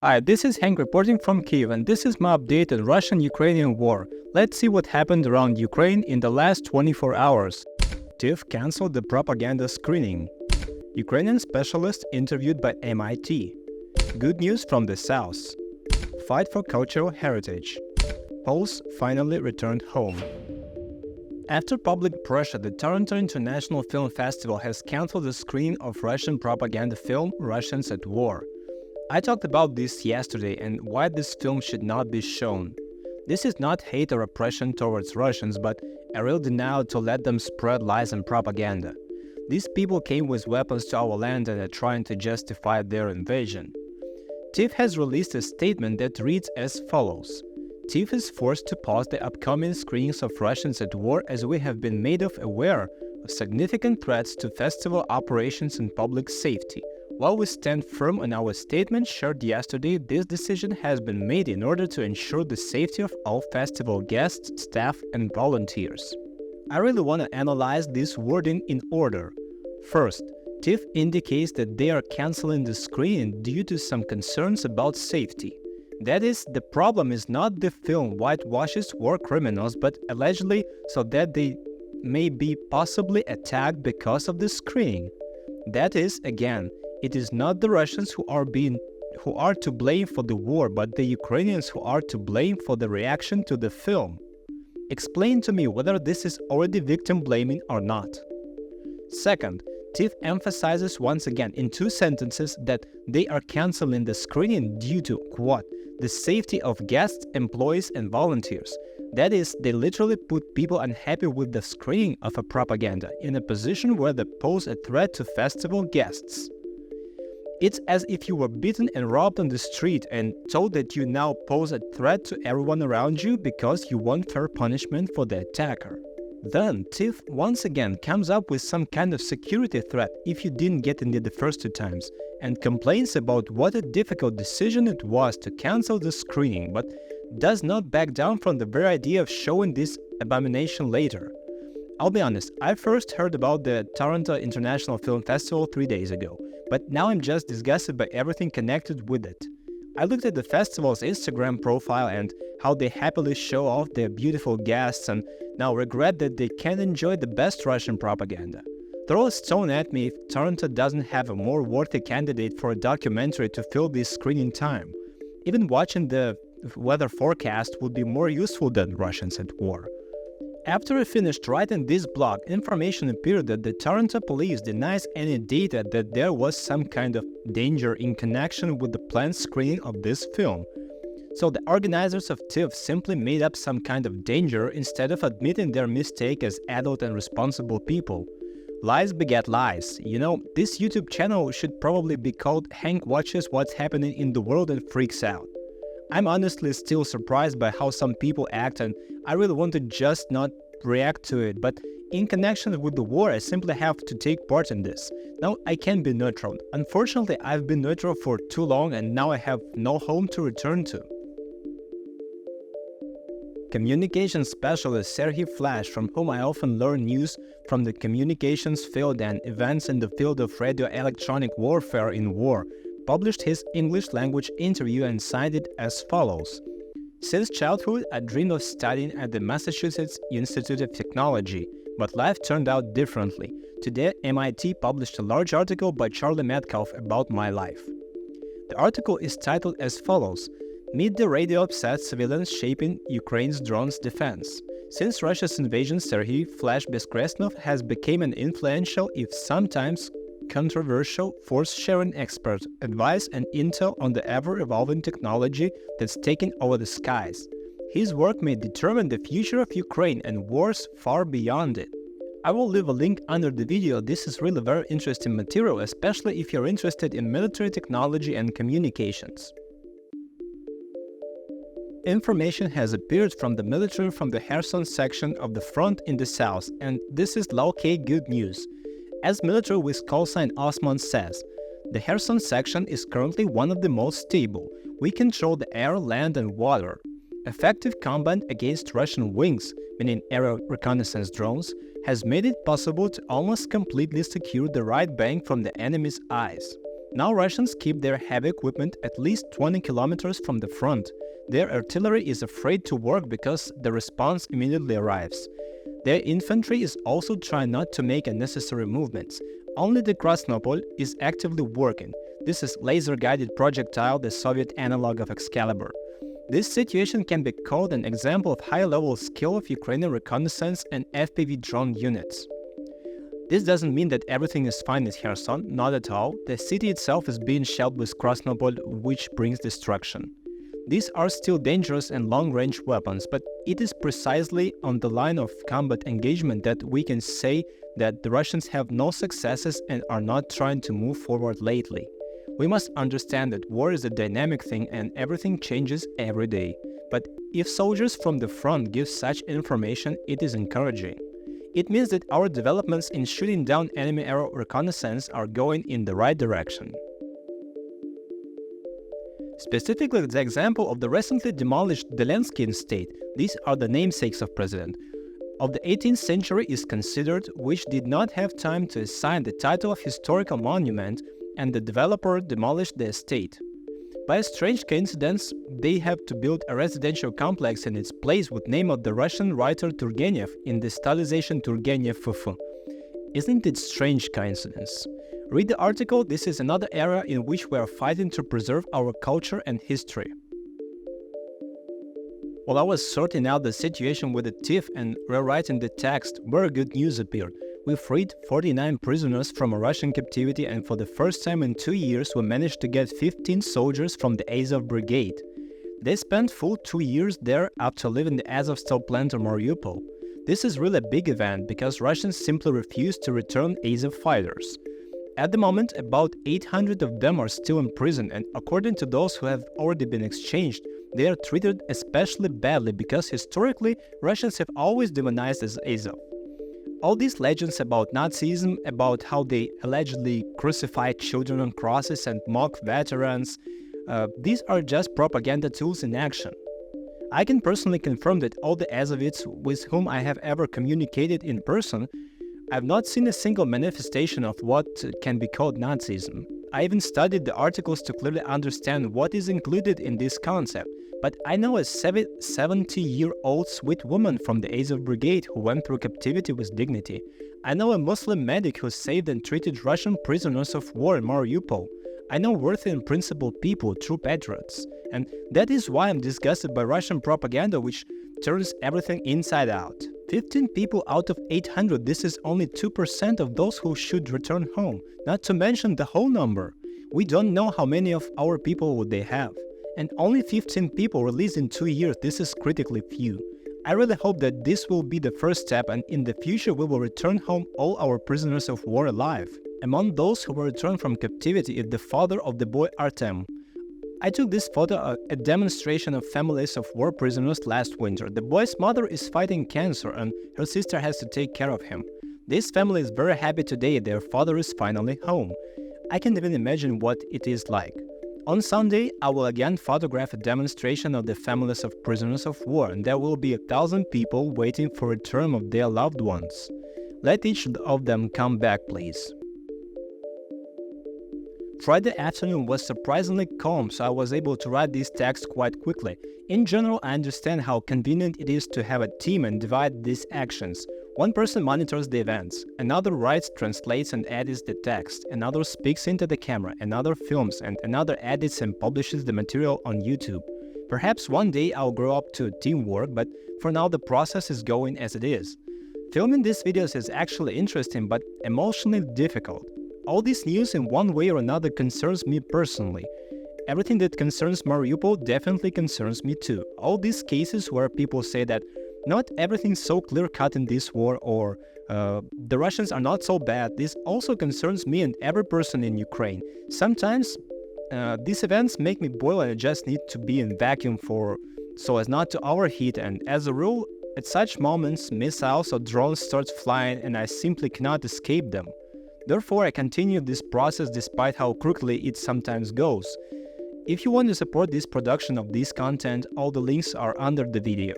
Hi, this is Hank reporting from Kyiv, and this is my update on Russian-Ukrainian war. Let's see what happened around Ukraine in the last 24 hours. TIFF cancelled the propaganda screening. Ukrainian specialist interviewed by MIT. Good news from the south. Fight for cultural heritage. Poles finally returned home. After public pressure, the Toronto International Film Festival has cancelled the screening of Russian propaganda film Russians at War. I talked about this yesterday and why this film should not be shown. This is not hate or oppression towards Russians, but a real denial to let them spread lies and propaganda. These people came with weapons to our land and are trying to justify their invasion. TIFF has released a statement that reads as follows. TIFF is forced to pause the upcoming screenings of Russians at War as we have been made aware of significant threats to festival operations and public safety. While we stand firm on our statement shared yesterday, this decision has been made in order to ensure the safety of all festival guests, staff, and volunteers. I really want to analyze this wording in order. First, TIFF indicates that they are canceling the screening due to some concerns about safety. That is, the problem is not the film whitewashes war criminals, but allegedly so that they may be possibly attacked because of the screening. That is, again, it is not the Russians who are to blame for the war, but the Ukrainians who are to blame for the reaction to the film. Explain to me whether this is already victim blaming or not. Second, TIFF emphasizes once again in two sentences that they are canceling the screening due to, quote, the safety of guests, employees, and volunteers. That is, they literally put people unhappy with the screening of a propaganda in a position where they pose a threat to festival guests. It's as if you were beaten and robbed on the street and told that you now pose a threat to everyone around you because you want fair punishment for the attacker. Then TIFF once again comes up with some kind of security threat if you didn't get in the first two times, and complains about what a difficult decision it was to cancel the screening, but does not back down from the very idea of showing this abomination later. I'll be honest, I first heard about the Toronto International Film Festival 3 days ago, but now I'm just disgusted by everything connected with it. I looked at the festival's Instagram profile and how they happily show off their beautiful guests and now regret that they can't enjoy the best Russian propaganda. Throw a stone at me if Toronto doesn't have a more worthy candidate for a documentary to fill this screening time. Even watching the weather forecast would be more useful than Russians at War. After I finished writing this blog, information appeared that the Toronto police denies any data that there was some kind of danger in connection with the planned screening of this film. So the organizers of TIFF simply made up some kind of danger instead of admitting their mistake as adult and responsible people. Lies beget lies. You know, this YouTube channel should probably be called Hank Watches What's Happening in the World and Freaks Out. I'm honestly still surprised by how some people act, and I really want to just not react to it, but in connection with the war I simply have to take part in this. Now I can be neutral. Unfortunately, I've been neutral for too long and now I have no home to return to. Communications specialist Serhiy Flash, from whom I often learn news from the communications field and events in the field of radio-electronic warfare in war, published his English language interview and cited it as follows. Since childhood, I dreamed of studying at the Massachusetts Institute of Technology, but life turned out differently. Today, MIT published a large article by Charlie Metcalf about my life. The article is titled as follows. Meet the radio-obsessed civilians shaping Ukraine's drones defense. Since Russia's invasion, Serhiy Flash Beskresnov has become an influential, if sometimes controversial, force-sharing expert, advice and intel on the ever-evolving technology that's taking over the skies. His work may determine the future of Ukraine and wars far beyond it. I will leave a link under the video. This is really very interesting material, especially if you're interested in military technology and communications. Information has appeared from the military from the Kherson section of the front in the south, and this is low-key good news. As military with callsign Osman says, the Kherson section is currently one of the most stable. We control the air, land and water. Effective combat against Russian wings, meaning aerial reconnaissance drones, has made it possible to almost completely secure the right bank from the enemy's eyes. Now Russians keep their heavy equipment at least 20 kilometers from the front. Their artillery is afraid to work because the response immediately arrives. Their infantry is also trying not to make unnecessary movements. Only the Krasnopol is actively working. This is laser-guided projectile, the Soviet analog of Excalibur. This situation can be called an example of high-level skill of Ukrainian reconnaissance and FPV drone units. This doesn't mean that everything is fine at Kherson, not at all. The city itself is being shelled with Krasnopol, which brings destruction. These are still dangerous and long-range weapons, but it is precisely on the line of combat engagement that we can say that the Russians have no successes and are not trying to move forward lately. We must understand that war is a dynamic thing and everything changes every day. But if soldiers from the front give such information, it is encouraging. It means that our developments in shooting down enemy air reconnaissance are going in the right direction. Specifically, the example of the recently demolished Delenskian state, these are the namesakes of President, of the 18th century is considered, which did not have time to assign the title of historical monument, and the developer demolished the estate. By a strange coincidence, they have to build a residential complex in its place with name of the Russian writer Turgenev in the stylization Turgenev FF. Isn't it strange coincidence? Read the article. This is another area in which we are fighting to preserve our culture and history. While I was sorting out the situation with the TIFF and rewriting the text, very good news appeared. We freed 49 prisoners from a Russian captivity, and for the first time in 2 years we managed to get 15 soldiers from the Azov Brigade. They spent full 2 years there after leaving the Azov steel plant of Mariupol. This is really a big event because Russians simply refuse to return Azov fighters. At the moment, about 800 of them are still in prison, and according to those who have already been exchanged, they are treated especially badly because historically Russians have always demonized as Azov. All these legends about Nazism, about how they allegedly crucify children on crosses and mock veterans, these are just propaganda tools in action. I can personally confirm that all the Azovites with whom I have ever communicated in person, I've not seen a single manifestation of what can be called Nazism. I even studied the articles to clearly understand what is included in this concept. But I know a 70-year-old sweet woman from the Azov Brigade who went through captivity with dignity. I know a Muslim medic who saved and treated Russian prisoners of war in Mariupol. I know worthy and principled people, true patriots. And that is why I'm disgusted by Russian propaganda, which turns everything inside out. 15 people out of 800, this is only 2% of those who should return home, not to mention the whole number. We don't know how many of our people would they have. And only 15 people released in 2 years, this is critically few. I really hope that this will be the first step, and in the future we will return home all our prisoners of war alive. Among those who were returned from captivity is the father of the boy Artem. I took this photo at a demonstration of families of war prisoners last winter. The boy's mother is fighting cancer and her sister has to take care of him. This family is very happy today, their father is finally home. I can't even imagine what it is like. On Sunday, I will again photograph a demonstration of the families of prisoners of war, and there will be 1,000 people waiting for return of their loved ones. Let each of them come back, please. Friday afternoon was surprisingly calm, so I was able to write this text quite quickly. In general, I understand how convenient it is to have a team and divide these actions. One person monitors the events, another writes, translates and edits the text, another speaks into the camera, another films, and another edits and publishes the material on YouTube. Perhaps one day I'll grow up to teamwork, but for now the process is going as it is. Filming these videos is actually interesting but emotionally difficult. All this news in one way or another concerns me personally. Everything that concerns Mariupol definitely concerns me too. All these cases where people say that not everything's so clear-cut in this war, or the Russians are not so bad, this also concerns me and every person in Ukraine. Sometimes these events make me boil and I just need to be in vacuum so as not to overheat, and as a rule, at such moments missiles or drones start flying and I simply cannot escape them. Therefore, I continue this process despite how crookedly it sometimes goes. If you want to support this production of this content, all the links are under the video.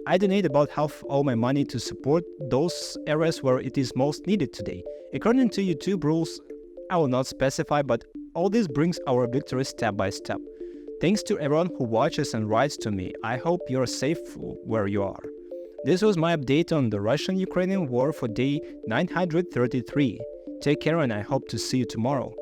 I donate about half all my money to support those areas where it is most needed today. According to YouTube rules, I will not specify, but all this brings our victory step by step. Thanks to everyone who watches and writes to me. I hope you're safe where you are. This was my update on the Russian-Ukrainian war for day 933. Take care and I hope to see you tomorrow.